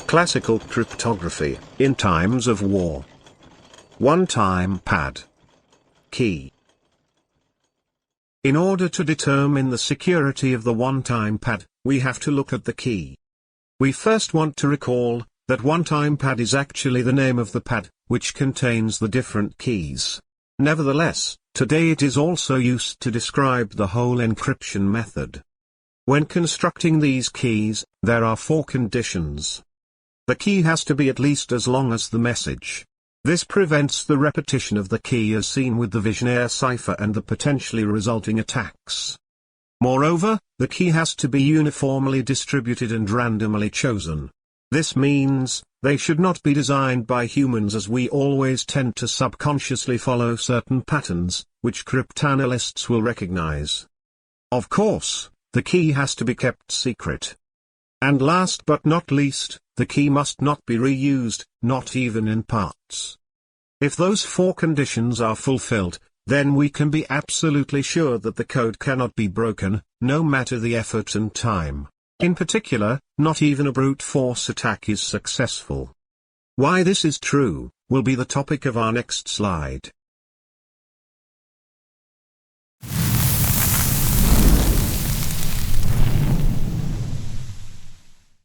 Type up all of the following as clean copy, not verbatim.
Classical Cryptography, in Times of War. One-time pad. Key. In order to determine the security of the one-time pad, we have to look at the key. We first want to recall that one-time pad is actually the name of the pad, which contains the different keys. Nevertheless, today it is also used to describe the whole encryption method. When constructing these keys, there are 4 conditions. The key has to be at least as long as the message. This prevents the repetition of the key as seen with the Vigenère cipher and the potentially resulting attacks. Moreover, the key has to be uniformly distributed and randomly chosen. This means, they should not be designed by humans, as we always tend to subconsciously follow certain patterns, which cryptanalysts will recognize. Of course, the key has to be kept secret. And last but not least, the key must not be reused, not even in parts. If those 4 conditions are fulfilled, then we can be absolutely sure that the code cannot be broken, no matter the effort and time. In particular, not even a brute force attack is successful. Why this is true, will be the topic of our next slide.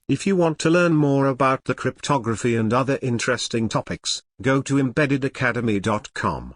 If you want to learn more about the cryptography and other interesting topics, go to embeddedacademy.com.